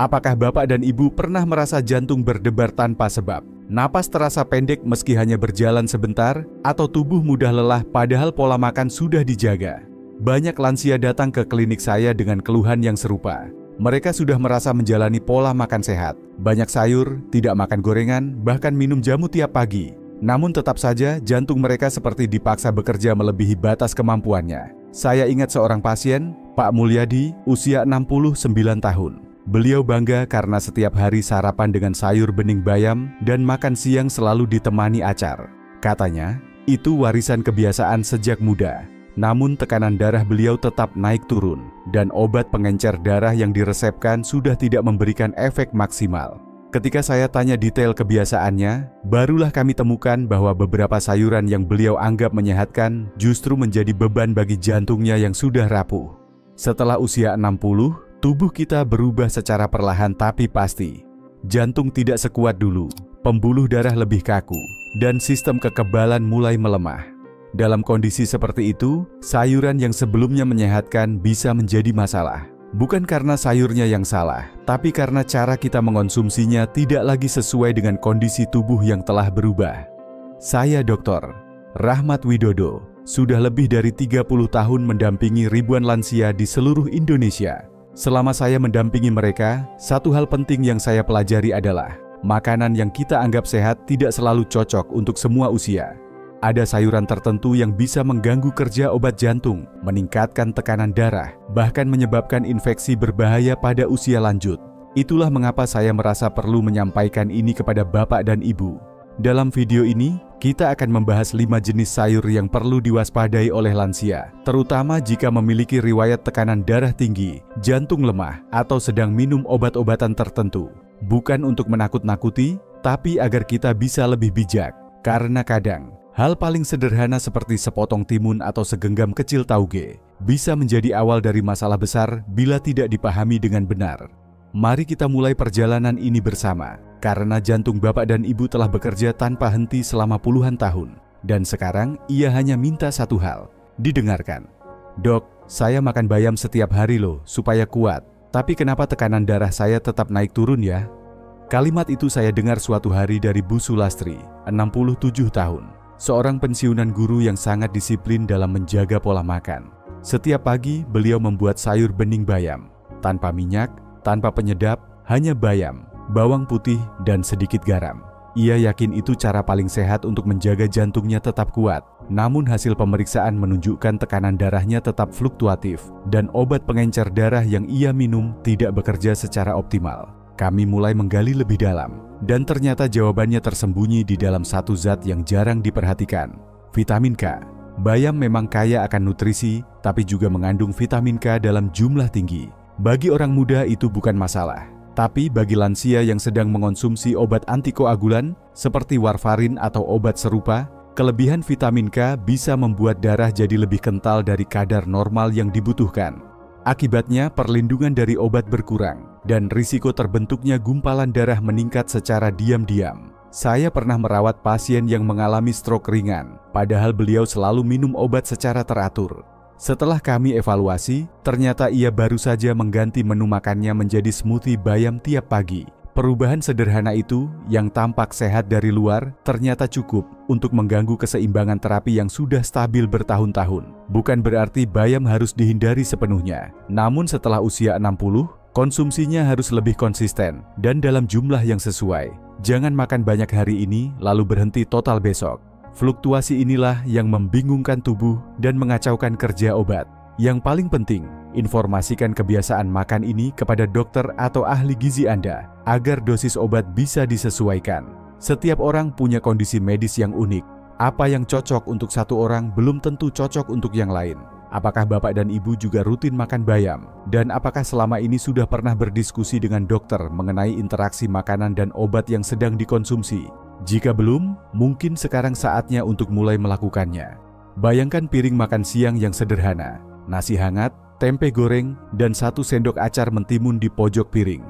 Apakah Bapak dan Ibu pernah merasa jantung berdebar tanpa sebab? Napas terasa pendek meski hanya berjalan sebentar, atau tubuh mudah lelah padahal pola makan sudah dijaga? Banyak lansia datang ke klinik saya dengan keluhan yang serupa. Mereka sudah merasa menjalani pola makan sehat, banyak sayur, tidak makan gorengan, bahkan minum jamu tiap pagi. Namun tetap saja jantung mereka seperti dipaksa bekerja melebihi batas kemampuannya. Saya ingat seorang pasien, Pak Mulyadi, usia 69 tahun. Beliau bangga karena setiap hari sarapan dengan sayur bening bayam dan makan siang selalu ditemani acar. Katanya, itu warisan kebiasaan sejak muda. Namun tekanan darah beliau tetap naik turun dan obat pengencer darah yang diresepkan sudah tidak memberikan efek maksimal. Ketika saya tanya detail kebiasaannya, barulah kami temukan bahwa beberapa sayuran yang beliau anggap menyehatkan justru menjadi beban bagi jantungnya yang sudah rapuh. Setelah usia 60, tubuh kita berubah secara perlahan tapi pasti. Jantung tidak sekuat dulu, pembuluh darah lebih kaku, dan sistem kekebalan mulai melemah. Dalam kondisi seperti itu, sayuran yang sebelumnya menyehatkan bisa menjadi masalah. Bukan karena sayurnya yang salah, tapi karena cara kita mengonsumsinya tidak lagi sesuai dengan kondisi tubuh yang telah berubah. Saya Dr. Rahmat Widodo, sudah lebih dari 30 tahun mendampingi ribuan lansia di seluruh Indonesia. Selama saya mendampingi mereka, satu hal penting yang saya pelajari adalah makanan yang kita anggap sehat tidak selalu cocok untuk semua usia. Ada sayuran tertentu yang bisa mengganggu kerja obat jantung, meningkatkan tekanan darah, bahkan menyebabkan infeksi berbahaya pada usia lanjut. Itulah mengapa saya merasa perlu menyampaikan ini kepada Bapak dan Ibu. Dalam video ini, kita akan membahas 5 jenis sayur yang perlu diwaspadai oleh lansia, terutama jika memiliki riwayat tekanan darah tinggi, jantung lemah, atau sedang minum obat-obatan tertentu. Bukan untuk menakut-nakuti, tapi agar kita bisa lebih bijak. Karena kadang, hal paling sederhana seperti sepotong timun atau segenggam kecil tauge bisa menjadi awal dari masalah besar bila tidak dipahami dengan benar. Mari kita mulai perjalanan ini bersama, karena jantung Bapak dan Ibu telah bekerja tanpa henti selama puluhan tahun. Dan sekarang ia hanya minta satu hal, didengarkan. Dok, saya makan bayam setiap hari loh, supaya kuat. Tapi kenapa tekanan darah saya tetap naik turun ya? Kalimat itu saya dengar suatu hari dari Bu Sulastri, 67 tahun. Seorang pensiunan guru yang sangat disiplin dalam menjaga pola makan. Setiap pagi beliau membuat sayur bening bayam, tanpa minyak, tanpa penyedap, hanya bayam, bawang putih, dan sedikit garam. Ia yakin itu cara paling sehat untuk menjaga jantungnya tetap kuat. Namun hasil pemeriksaan menunjukkan tekanan darahnya tetap fluktuatif dan obat pengencer darah yang ia minum tidak bekerja secara optimal. Kami mulai menggali lebih dalam, dan ternyata jawabannya tersembunyi di dalam satu zat yang jarang diperhatikan, vitamin K. Bayam memang kaya akan nutrisi, tapi juga mengandung vitamin K dalam jumlah tinggi. Bagi orang muda itu bukan masalah, tapi bagi lansia yang sedang mengonsumsi obat antikoagulan seperti warfarin atau obat serupa, kelebihan vitamin K bisa membuat darah jadi lebih kental dari kadar normal yang dibutuhkan. Akibatnya perlindungan dari obat berkurang dan risiko terbentuknya gumpalan darah meningkat secara diam-diam. Saya pernah merawat pasien yang mengalami stroke ringan, padahal beliau selalu minum obat secara teratur. Setelah kami evaluasi, ternyata ia baru saja mengganti menu makannya menjadi smoothie bayam tiap pagi. Perubahan sederhana itu, yang tampak sehat dari luar, ternyata cukup untuk mengganggu keseimbangan terapi yang sudah stabil bertahun-tahun. Bukan berarti bayam harus dihindari sepenuhnya. Namun setelah usia 60, konsumsinya harus lebih konsisten dan dalam jumlah yang sesuai. Jangan makan banyak hari ini, lalu berhenti total besok. Fluktuasi inilah yang membingungkan tubuh dan mengacaukan kerja obat. Yang paling penting, informasikan kebiasaan makan ini kepada dokter atau ahli gizi Anda agar dosis obat bisa disesuaikan. Setiap orang punya kondisi medis yang unik. Apa yang cocok untuk satu orang belum tentu cocok untuk yang lain. Apakah Bapak dan Ibu juga rutin makan bayam? Dan apakah selama ini sudah pernah berdiskusi dengan dokter mengenai interaksi makanan dan obat yang sedang dikonsumsi? Jika belum, mungkin sekarang saatnya untuk mulai melakukannya. Bayangkan piring makan siang yang sederhana, nasi hangat, tempe goreng, dan 1 sendok acar mentimun di pojok piring.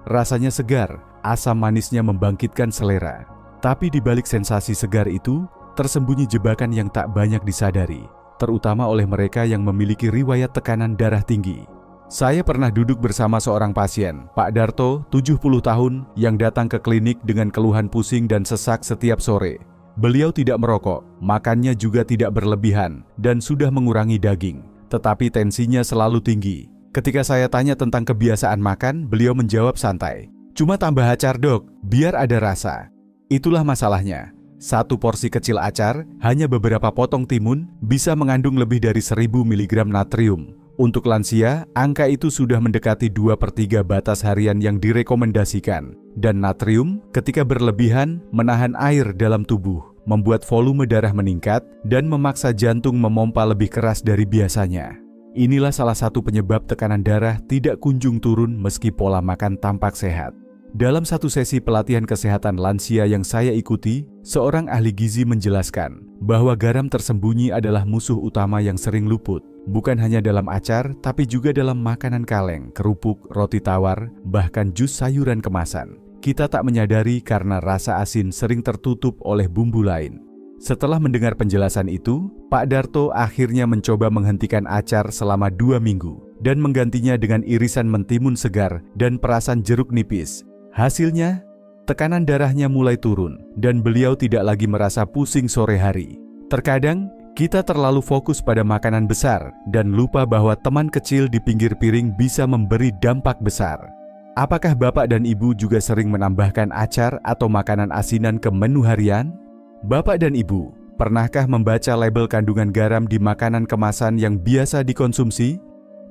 Rasanya segar, asam manisnya membangkitkan selera. Tapi di balik sensasi segar itu, tersembunyi jebakan yang tak banyak disadari, terutama oleh mereka yang memiliki riwayat tekanan darah tinggi. Saya pernah duduk bersama seorang pasien, Pak Darto, 70 tahun, yang datang ke klinik dengan keluhan pusing dan sesak setiap sore. Beliau tidak merokok, makannya juga tidak berlebihan, dan sudah mengurangi daging. Tetapi tensinya selalu tinggi. Ketika saya tanya tentang kebiasaan makan, beliau menjawab santai, "Cuma tambah acar dok, biar ada rasa." Itulah masalahnya. Satu porsi kecil acar, hanya beberapa potong timun, bisa mengandung lebih dari 1000 mg natrium. Untuk lansia, angka itu sudah mendekati 2/3 batas harian yang direkomendasikan. Dan natrium, ketika berlebihan, menahan air dalam tubuh, membuat volume darah meningkat, dan memaksa jantung memompa lebih keras dari biasanya. Inilah salah satu penyebab tekanan darah tidak kunjung turun meski pola makan tampak sehat. Dalam satu sesi pelatihan kesehatan lansia yang saya ikuti, seorang ahli gizi menjelaskan bahwa garam tersembunyi adalah musuh utama yang sering luput. Bukan hanya dalam acar, tapi juga dalam makanan kaleng, kerupuk, roti tawar, bahkan jus sayuran kemasan. Kita tak menyadari karena rasa asin sering tertutup oleh bumbu lain. Setelah mendengar penjelasan itu, Pak Darto akhirnya mencoba menghentikan acar selama 2 minggu dan menggantinya dengan irisan mentimun segar dan perasan jeruk nipis. Hasilnya, tekanan darahnya mulai turun dan beliau tidak lagi merasa pusing sore hari. Terkadang, kita terlalu fokus pada makanan besar dan lupa bahwa teman kecil di pinggir piring bisa memberi dampak besar. Apakah Bapak dan Ibu juga sering menambahkan acar atau makanan asinan ke menu harian? Bapak dan Ibu, pernahkah membaca label kandungan garam di makanan kemasan yang biasa dikonsumsi?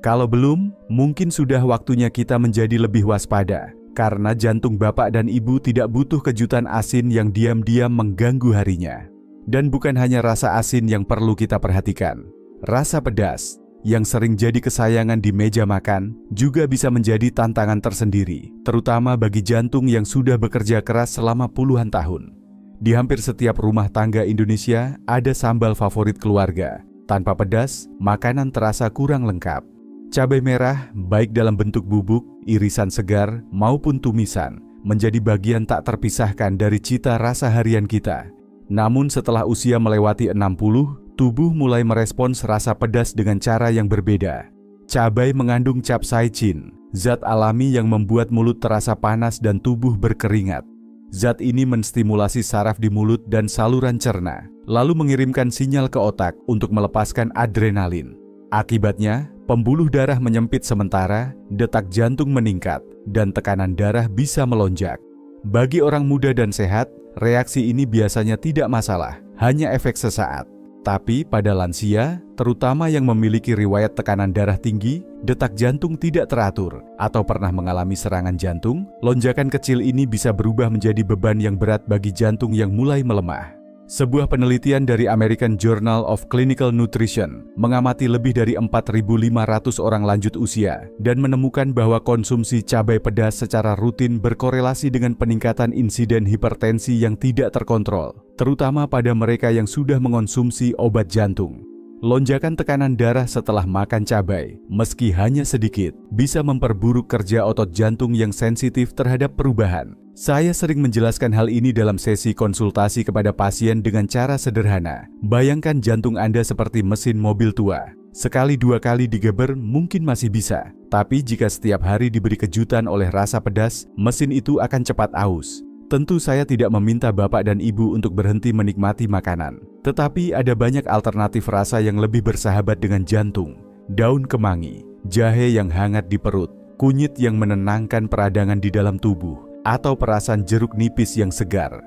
Kalau belum, mungkin sudah waktunya kita menjadi lebih waspada, karena jantung Bapak dan Ibu tidak butuh kejutan asin yang diam-diam mengganggu harinya. Dan bukan hanya rasa asin yang perlu kita perhatikan. Rasa pedas, yang sering jadi kesayangan di meja makan, juga bisa menjadi tantangan tersendiri, terutama bagi jantung yang sudah bekerja keras selama puluhan tahun. Di hampir setiap rumah tangga Indonesia ada sambal favorit keluarga. Tanpa pedas, makanan terasa kurang lengkap. Cabai merah, baik dalam bentuk bubuk, irisan segar, maupun tumisan, menjadi bagian tak terpisahkan dari cita rasa harian kita. Namun setelah usia melewati 60, tubuh mulai merespons rasa pedas dengan cara yang berbeda. Cabai mengandung capsaicin, zat alami yang membuat mulut terasa panas dan tubuh berkeringat. Zat ini menstimulasi saraf di mulut dan saluran cerna, lalu mengirimkan sinyal ke otak untuk melepaskan adrenalin. Akibatnya, pembuluh darah menyempit sementara, detak jantung meningkat, dan tekanan darah bisa melonjak. Bagi orang muda dan sehat, reaksi ini biasanya tidak masalah, hanya efek sesaat. Tapi pada lansia, terutama yang memiliki riwayat tekanan darah tinggi, detak jantung tidak teratur, atau pernah mengalami serangan jantung, lonjakan kecil ini bisa berubah menjadi beban yang berat bagi jantung yang mulai melemah. Sebuah penelitian dari American Journal of Clinical Nutrition mengamati lebih dari 4.500 orang lanjut usia dan menemukan bahwa konsumsi cabai pedas secara rutin berkorelasi dengan peningkatan insiden hipertensi yang tidak terkontrol, terutama pada mereka yang sudah mengonsumsi obat jantung. Lonjakan tekanan darah setelah makan cabai, meski hanya sedikit, bisa memperburuk kerja otot jantung yang sensitif terhadap perubahan. Saya sering menjelaskan hal ini dalam sesi konsultasi kepada pasien dengan cara sederhana. Bayangkan jantung Anda seperti mesin mobil tua. Sekali 2 kali digeber mungkin masih bisa, tapi jika setiap hari diberi kejutan oleh rasa pedas, mesin itu akan cepat aus. Tentu saya tidak meminta Bapak dan Ibu untuk berhenti menikmati makanan. Tetapi ada banyak alternatif rasa yang lebih bersahabat dengan jantung. Daun kemangi, jahe yang hangat di perut, kunyit yang menenangkan peradangan di dalam tubuh, atau perasan jeruk nipis yang segar.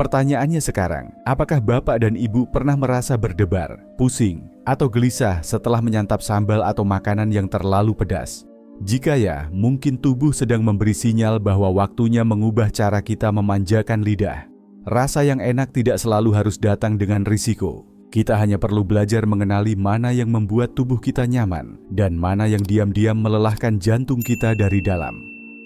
Pertanyaannya sekarang, apakah Bapak dan Ibu pernah merasa berdebar, pusing, atau gelisah setelah menyantap sambal atau makanan yang terlalu pedas? Jika ya, mungkin tubuh sedang memberi sinyal bahwa waktunya mengubah cara kita memanjakan lidah. Rasa yang enak tidak selalu harus datang dengan risiko. Kita hanya perlu belajar mengenali mana yang membuat tubuh kita nyaman dan mana yang diam-diam melelahkan jantung kita dari dalam.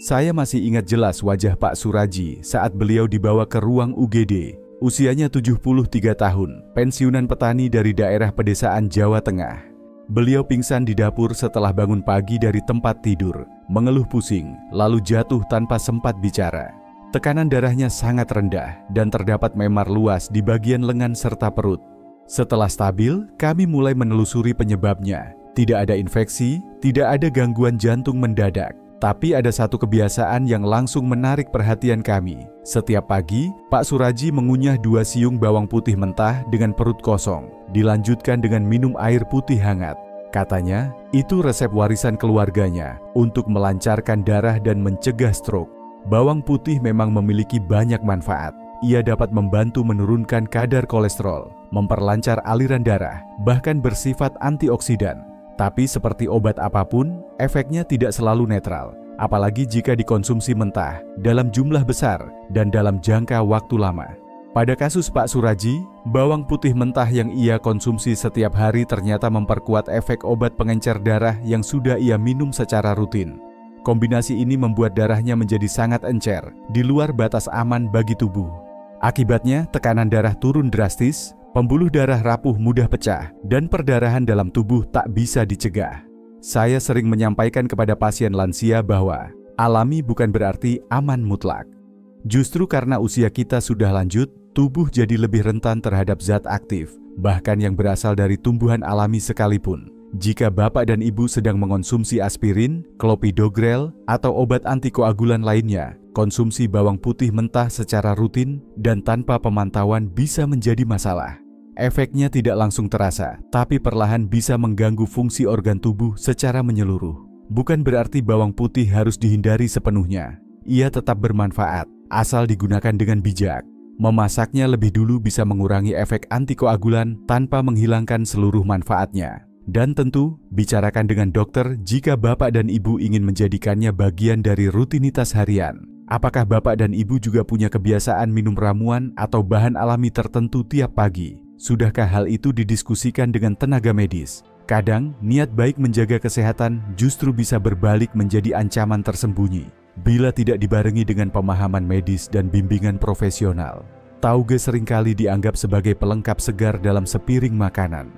Saya masih ingat jelas wajah Pak Suraji saat beliau dibawa ke ruang UGD. Usianya 73 tahun, pensiunan petani dari daerah pedesaan Jawa Tengah. Beliau pingsan di dapur setelah bangun pagi dari tempat tidur, mengeluh pusing, lalu jatuh tanpa sempat bicara. Tekanan darahnya sangat rendah dan terdapat memar luas di bagian lengan serta perut. Setelah stabil, kami mulai menelusuri penyebabnya. Tidak ada infeksi, Tidak ada gangguan jantung mendadak. Tapi ada satu kebiasaan yang langsung menarik perhatian kami. Setiap pagi, Pak Suraji mengunyah 2 siung bawang putih mentah dengan perut kosong. Dilanjutkan dengan minum air putih hangat. Katanya, itu resep warisan keluarganya untuk melancarkan darah dan mencegah stroke. Bawang putih memang memiliki banyak manfaat. Ia dapat membantu menurunkan kadar kolesterol, memperlancar aliran darah, bahkan bersifat antioksidan. Tapi seperti obat apapun, efeknya tidak selalu netral, apalagi jika dikonsumsi mentah, dalam jumlah besar, dan dalam jangka waktu lama. Pada kasus Pak Suraji, bawang putih mentah yang ia konsumsi setiap hari ternyata memperkuat efek obat pengencer darah yang sudah ia minum secara rutin. Kombinasi ini membuat darahnya menjadi sangat encer, di luar batas aman bagi tubuh. Akibatnya, tekanan darah turun drastis, pembuluh darah rapuh mudah pecah, dan perdarahan dalam tubuh tak bisa dicegah. Saya sering menyampaikan kepada pasien lansia bahwa alami bukan berarti aman mutlak. Justru karena usia kita sudah lanjut, tubuh jadi lebih rentan terhadap zat aktif, bahkan yang berasal dari tumbuhan alami sekalipun. Jika Bapak dan Ibu sedang mengonsumsi aspirin, clopidogrel, atau obat antikoagulan lainnya, konsumsi bawang putih mentah secara rutin dan tanpa pemantauan bisa menjadi masalah. Efeknya tidak langsung terasa, tapi perlahan bisa mengganggu fungsi organ tubuh secara menyeluruh. Bukan berarti bawang putih harus dihindari sepenuhnya. Ia tetap bermanfaat, asal digunakan dengan bijak. Memasaknya lebih dulu bisa mengurangi efek antikoagulan tanpa menghilangkan seluruh manfaatnya. Dan tentu, bicarakan dengan dokter jika Bapak dan Ibu ingin menjadikannya bagian dari rutinitas harian. Apakah Bapak dan Ibu juga punya kebiasaan minum ramuan atau bahan alami tertentu tiap pagi? Sudahkah hal itu didiskusikan dengan tenaga medis? Kadang, niat baik menjaga kesehatan justru bisa berbalik menjadi ancaman tersembunyi bila tidak dibarengi dengan pemahaman medis dan bimbingan profesional. Tauge seringkali dianggap sebagai pelengkap segar dalam sepiring makanan.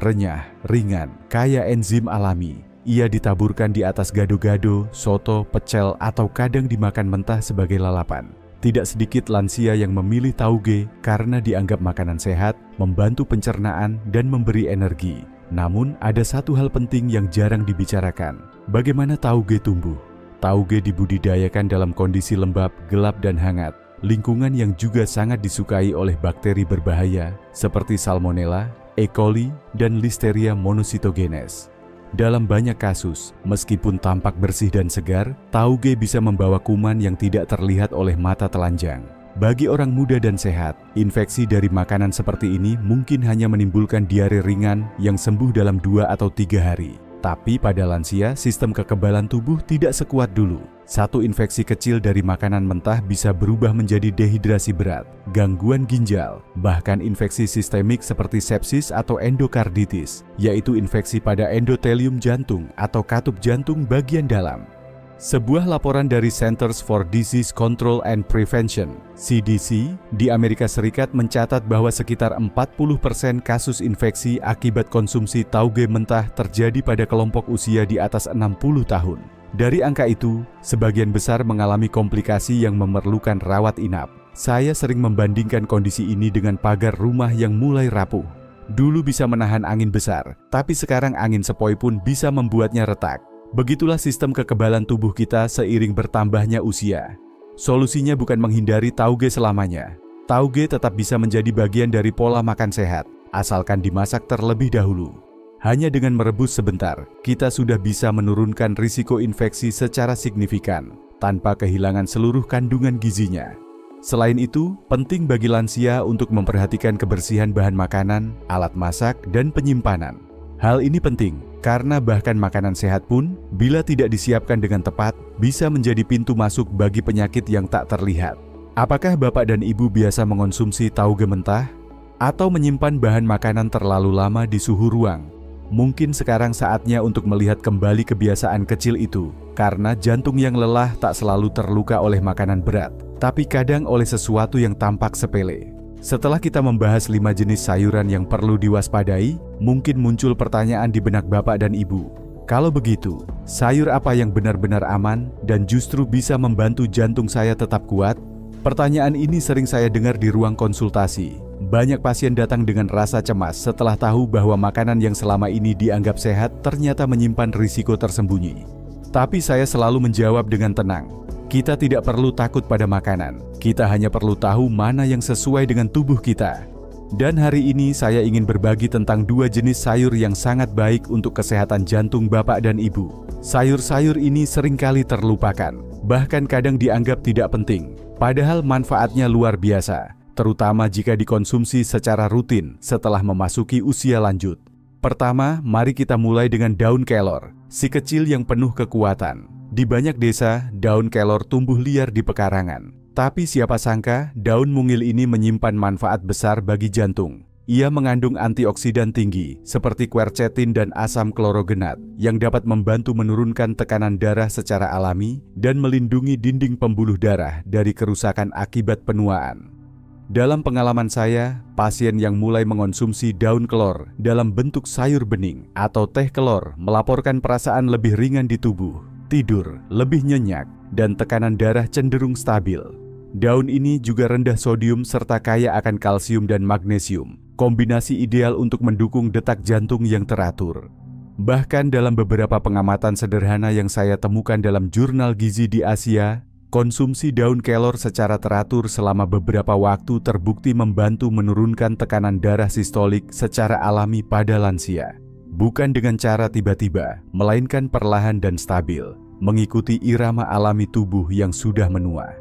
Renyah, ringan, kaya enzim alami. Ia ditaburkan di atas gado-gado, soto, pecel, atau kadang dimakan mentah sebagai lalapan. Tidak sedikit lansia yang memilih tauge karena dianggap makanan sehat, membantu pencernaan, dan memberi energi. Namun, ada satu hal penting yang jarang dibicarakan. Bagaimana tauge tumbuh? Tauge dibudidayakan dalam kondisi lembab, gelap, dan hangat. Lingkungan yang juga sangat disukai oleh bakteri berbahaya seperti Salmonella, E. coli, dan Listeria monocytogenes. Dalam banyak kasus, meskipun tampak bersih dan segar, tauge bisa membawa kuman yang tidak terlihat oleh mata telanjang. Bagi orang muda dan sehat, infeksi dari makanan seperti ini mungkin hanya menimbulkan diare ringan yang sembuh dalam 2 atau 3 hari. Tapi pada lansia, sistem kekebalan tubuh tidak sekuat dulu. Satu infeksi kecil dari makanan mentah bisa berubah menjadi dehidrasi berat, gangguan ginjal, bahkan infeksi sistemik seperti sepsis atau endokarditis, yaitu infeksi pada endotelium jantung atau katup jantung bagian dalam. Sebuah laporan dari Centers for Disease Control and Prevention, CDC, di Amerika Serikat mencatat bahwa sekitar 40% kasus infeksi akibat konsumsi tauge mentah terjadi pada kelompok usia di atas 60 tahun. Dari angka itu, sebagian besar mengalami komplikasi yang memerlukan rawat inap. Saya sering membandingkan kondisi ini dengan pagar rumah yang mulai rapuh. Dulu bisa menahan angin besar, tapi sekarang angin sepoi pun bisa membuatnya retak. Begitulah sistem kekebalan tubuh kita seiring bertambahnya usia. Solusinya bukan menghindari tauge selamanya. Tauge tetap bisa menjadi bagian dari pola makan sehat, asalkan dimasak terlebih dahulu. Hanya dengan merebus sebentar, kita sudah bisa menurunkan risiko infeksi secara signifikan, tanpa kehilangan seluruh kandungan gizinya. Selain itu, penting bagi lansia untuk memperhatikan kebersihan bahan makanan, alat masak, dan penyimpanan. Hal ini penting, karena bahkan makanan sehat pun, bila tidak disiapkan dengan tepat, bisa menjadi pintu masuk bagi penyakit yang tak terlihat. Apakah Bapak dan Ibu biasa mengonsumsi tauge mentah? Atau menyimpan bahan makanan terlalu lama di suhu ruang? Mungkin sekarang saatnya untuk melihat kembali kebiasaan kecil itu, karena jantung yang lelah tak selalu terluka oleh makanan berat, tapi kadang oleh sesuatu yang tampak sepele. Setelah kita membahas 5 jenis sayuran yang perlu diwaspadai, mungkin muncul pertanyaan di benak Bapak dan Ibu. Kalau begitu, sayur apa yang benar-benar aman dan justru bisa membantu jantung saya tetap kuat? Pertanyaan ini sering saya dengar di ruang konsultasi, Banyak pasien datang dengan rasa cemas setelah tahu bahwa makanan yang selama ini dianggap sehat ternyata menyimpan risiko tersembunyi. Tapi saya selalu menjawab dengan tenang. Kita tidak perlu takut pada makanan. Kita hanya perlu tahu mana yang sesuai dengan tubuh kita. Dan hari ini saya ingin berbagi tentang 2 jenis sayur yang sangat baik untuk kesehatan jantung Bapak dan Ibu. Sayur-sayur ini seringkali terlupakan, bahkan kadang dianggap tidak penting. Padahal manfaatnya luar biasa, terutama jika dikonsumsi secara rutin setelah memasuki usia lanjut. Pertama, mari kita mulai dengan daun kelor, si kecil yang penuh kekuatan. Di banyak desa, daun kelor tumbuh liar di pekarangan. Tapi siapa sangka, daun mungil ini menyimpan manfaat besar bagi jantung. Ia mengandung antioksidan tinggi, seperti quercetin dan asam klorogenat, yang dapat membantu menurunkan tekanan darah secara alami dan melindungi dinding pembuluh darah dari kerusakan akibat penuaan. Dalam pengalaman saya, pasien yang mulai mengonsumsi daun kelor dalam bentuk sayur bening atau teh kelor melaporkan perasaan lebih ringan di tubuh, tidur lebih nyenyak, dan tekanan darah cenderung stabil. Daun ini juga rendah sodium serta kaya akan kalsium dan magnesium, kombinasi ideal untuk mendukung detak jantung yang teratur. Bahkan dalam beberapa pengamatan sederhana yang saya temukan dalam jurnal gizi di Asia, konsumsi daun kelor secara teratur selama beberapa waktu terbukti membantu menurunkan tekanan darah sistolik secara alami pada lansia. Bukan dengan cara tiba-tiba, melainkan perlahan dan stabil, mengikuti irama alami tubuh yang sudah menua.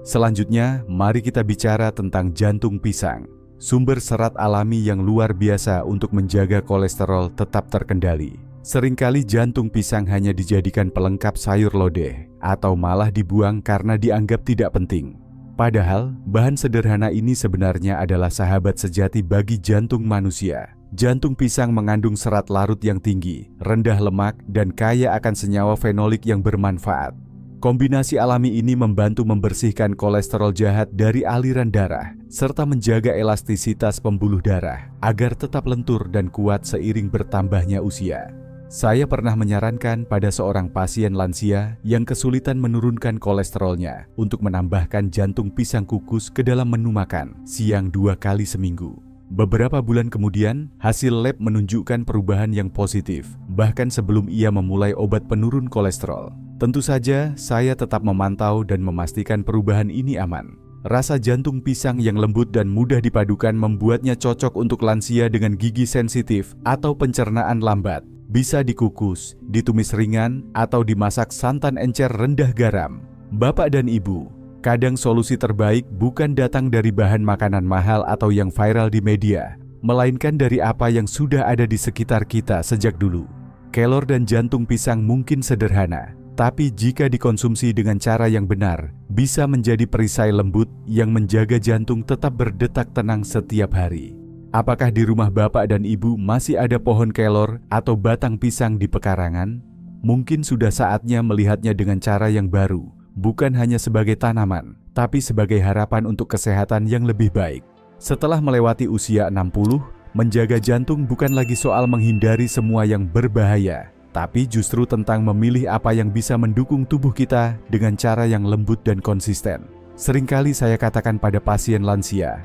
Selanjutnya, mari kita bicara tentang jantung pisang, sumber serat alami yang luar biasa untuk menjaga kolesterol tetap terkendali. Seringkali jantung pisang hanya dijadikan pelengkap sayur lodeh, atau malah dibuang karena dianggap tidak penting. Padahal, bahan sederhana ini sebenarnya adalah sahabat sejati bagi jantung manusia. Jantung pisang mengandung serat larut yang tinggi, rendah lemak, dan kaya akan senyawa fenolik yang bermanfaat. Kombinasi alami ini membantu membersihkan kolesterol jahat dari aliran darah, serta menjaga elastisitas pembuluh darah agar tetap lentur dan kuat seiring bertambahnya usia. Saya pernah menyarankan pada seorang pasien lansia yang kesulitan menurunkan kolesterolnya untuk menambahkan jantung pisang kukus ke dalam menu makan siang 2 kali seminggu. Beberapa bulan kemudian, hasil lab menunjukkan perubahan yang positif, bahkan sebelum ia memulai obat penurun kolesterol. Tentu saja, saya tetap memantau dan memastikan perubahan ini aman. Rasa jantung pisang yang lembut dan mudah dipadukan membuatnya cocok untuk lansia dengan gigi sensitif atau pencernaan lambat. Bisa dikukus, ditumis ringan, atau dimasak santan encer rendah garam. Bapak dan Ibu, kadang solusi terbaik bukan datang dari bahan makanan mahal atau yang viral di media, melainkan dari apa yang sudah ada di sekitar kita sejak dulu. Kelor dan jantung pisang mungkin sederhana, tapi jika dikonsumsi dengan cara yang benar, bisa menjadi perisai lembut yang menjaga jantung tetap berdetak tenang setiap hari. Apakah di rumah Bapak dan Ibu masih ada pohon kelor atau batang pisang di pekarangan? Mungkin sudah saatnya melihatnya dengan cara yang baru, bukan hanya sebagai tanaman, tapi sebagai harapan untuk kesehatan yang lebih baik. Setelah melewati usia 60, menjaga jantung bukan lagi soal menghindari semua yang berbahaya, tapi justru tentang memilih apa yang bisa mendukung tubuh kita dengan cara yang lembut dan konsisten. Seringkali saya katakan pada pasien lansia,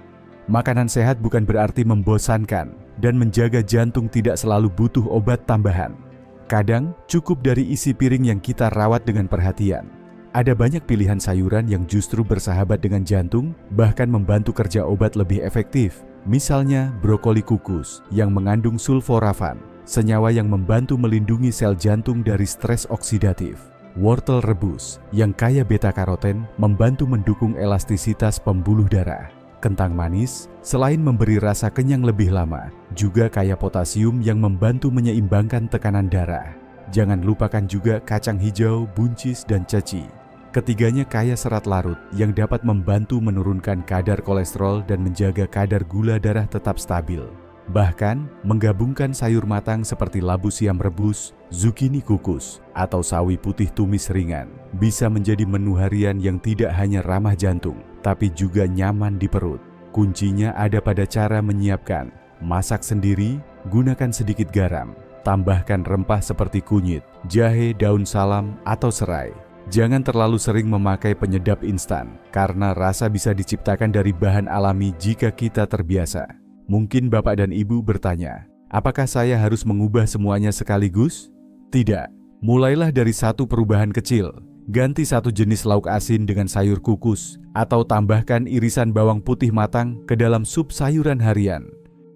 makanan sehat bukan berarti membosankan, dan menjaga jantung tidak selalu butuh obat tambahan. Kadang, cukup dari isi piring yang kita rawat dengan perhatian. Ada banyak pilihan sayuran yang justru bersahabat dengan jantung, bahkan membantu kerja obat lebih efektif. Misalnya, brokoli kukus yang mengandung sulforafan, senyawa yang membantu melindungi sel jantung dari stres oksidatif. Wortel rebus yang kaya beta-karoten membantu mendukung elastisitas pembuluh darah. Kentang manis, selain memberi rasa kenyang lebih lama, juga kaya potasium yang membantu menyeimbangkan tekanan darah. Jangan lupakan juga kacang hijau, buncis, dan ceci. Ketiganya kaya serat larut yang dapat membantu menurunkan kadar kolesterol dan menjaga kadar gula darah tetap stabil. Bahkan, menggabungkan sayur matang seperti labu siam rebus, zukini kukus, atau sawi putih tumis ringan bisa menjadi menu harian yang tidak hanya ramah jantung, tapi juga nyaman di perut. Kuncinya ada pada cara menyiapkan. Masak sendiri, gunakan sedikit garam, tambahkan rempah seperti kunyit, jahe, daun salam, atau serai. Jangan terlalu sering memakai penyedap instan, karena rasa bisa diciptakan dari bahan alami jika kita terbiasa. Mungkin Bapak dan Ibu bertanya, apakah saya harus mengubah semuanya sekaligus? Tidak. Mulailah dari satu perubahan kecil. Ganti satu jenis lauk asin dengan sayur kukus, atau tambahkan irisan bawang putih matang ke dalam sup sayuran harian.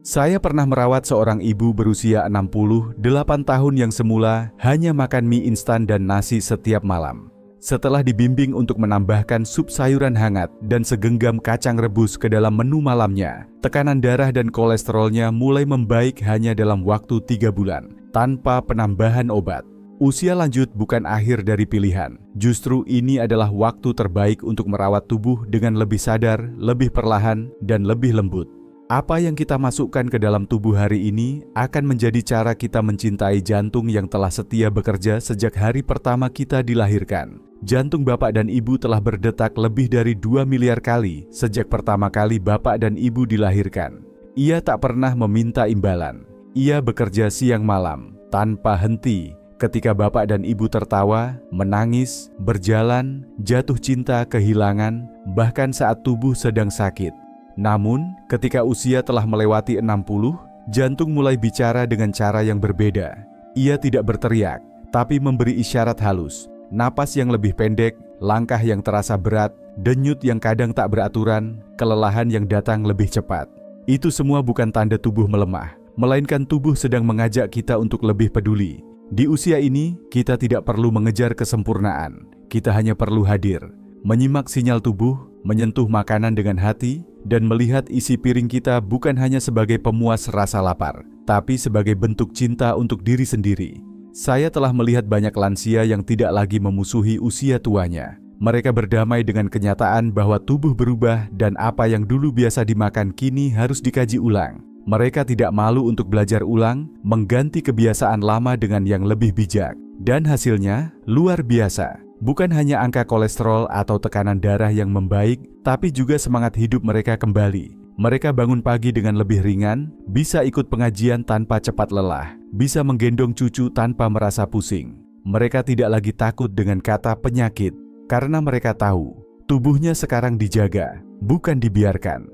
Saya pernah merawat seorang ibu berusia 68 tahun yang semula hanya makan mie instan dan nasi setiap malam. Setelah dibimbing untuk menambahkan sup sayuran hangat dan segenggam kacang rebus ke dalam menu malamnya, tekanan darah dan kolesterolnya mulai membaik hanya dalam waktu 3 bulan, tanpa penambahan obat. Usia lanjut bukan akhir dari pilihan. Justru ini adalah waktu terbaik untuk merawat tubuh dengan lebih sadar, lebih perlahan, dan lebih lembut. Apa yang kita masukkan ke dalam tubuh hari ini akan menjadi cara kita mencintai jantung yang telah setia bekerja sejak hari pertama kita dilahirkan. Jantung Bapak dan Ibu telah berdetak lebih dari 2 miliar kali sejak pertama kali Bapak dan Ibu dilahirkan. Ia tak pernah meminta imbalan. Ia bekerja siang malam, tanpa henti. Ketika Bapak dan Ibu tertawa, menangis, berjalan, jatuh cinta, kehilangan, bahkan saat tubuh sedang sakit. Namun, ketika usia telah melewati 60, jantung mulai bicara dengan cara yang berbeda. Ia tidak berteriak, tapi memberi isyarat halus. Napas yang lebih pendek, langkah yang terasa berat, denyut yang kadang tak beraturan, kelelahan yang datang lebih cepat. Itu semua bukan tanda tubuh melemah, melainkan tubuh sedang mengajak kita untuk lebih peduli. Di usia ini, kita tidak perlu mengejar kesempurnaan. Kita hanya perlu hadir, menyimak sinyal tubuh, menyentuh makanan dengan hati, dan melihat isi piring kita bukan hanya sebagai pemuas rasa lapar, tapi sebagai bentuk cinta untuk diri sendiri. Saya telah melihat banyak lansia yang tidak lagi memusuhi usia tuanya. Mereka berdamai dengan kenyataan bahwa tubuh berubah dan apa yang dulu biasa dimakan kini harus dikaji ulang. Mereka tidak malu untuk belajar ulang, mengganti kebiasaan lama dengan yang lebih bijak. Dan hasilnya luar biasa. Bukan hanya angka kolesterol atau tekanan darah yang membaik, tapi juga semangat hidup mereka kembali. Mereka bangun pagi dengan lebih ringan, bisa ikut pengajian tanpa cepat lelah, bisa menggendong cucu tanpa merasa pusing. Mereka tidak lagi takut dengan kata penyakit, karena mereka tahu tubuhnya sekarang dijaga, bukan dibiarkan.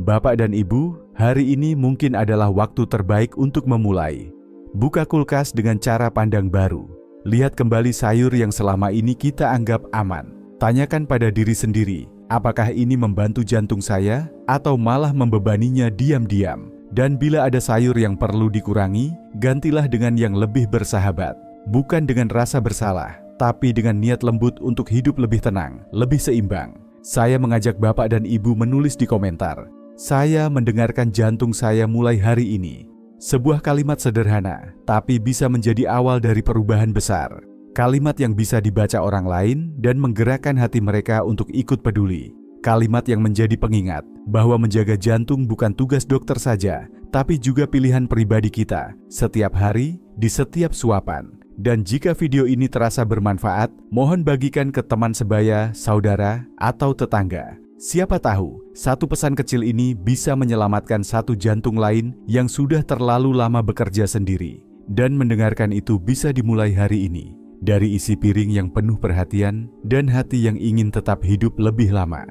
Bapak dan Ibu, hari ini mungkin adalah waktu terbaik untuk memulai. Buka kulkas dengan cara pandang baru. Lihat kembali sayur yang selama ini kita anggap aman. Tanyakan pada diri sendiri, apakah ini membantu jantung saya atau malah membebaninya diam-diam? Dan bila ada sayur yang perlu dikurangi, gantilah dengan yang lebih bersahabat. Bukan dengan rasa bersalah, tapi dengan niat lembut untuk hidup lebih tenang, lebih seimbang. Saya mengajak Bapak dan Ibu menulis di komentar, "Saya mendengarkan jantung saya mulai hari ini." Sebuah kalimat sederhana, tapi bisa menjadi awal dari perubahan besar. Kalimat yang bisa dibaca orang lain dan menggerakkan hati mereka untuk ikut peduli. Kalimat yang menjadi pengingat bahwa menjaga jantung bukan tugas dokter saja, tapi juga pilihan pribadi kita, setiap hari, di setiap suapan. Dan jika video ini terasa bermanfaat, mohon bagikan ke teman sebaya, saudara, atau tetangga. Siapa tahu, satu pesan kecil ini bisa menyelamatkan satu jantung lain yang sudah terlalu lama bekerja sendiri. Dan mendengarkan itu bisa dimulai hari ini, dari isi piring yang penuh perhatian dan hati yang ingin tetap hidup lebih lama.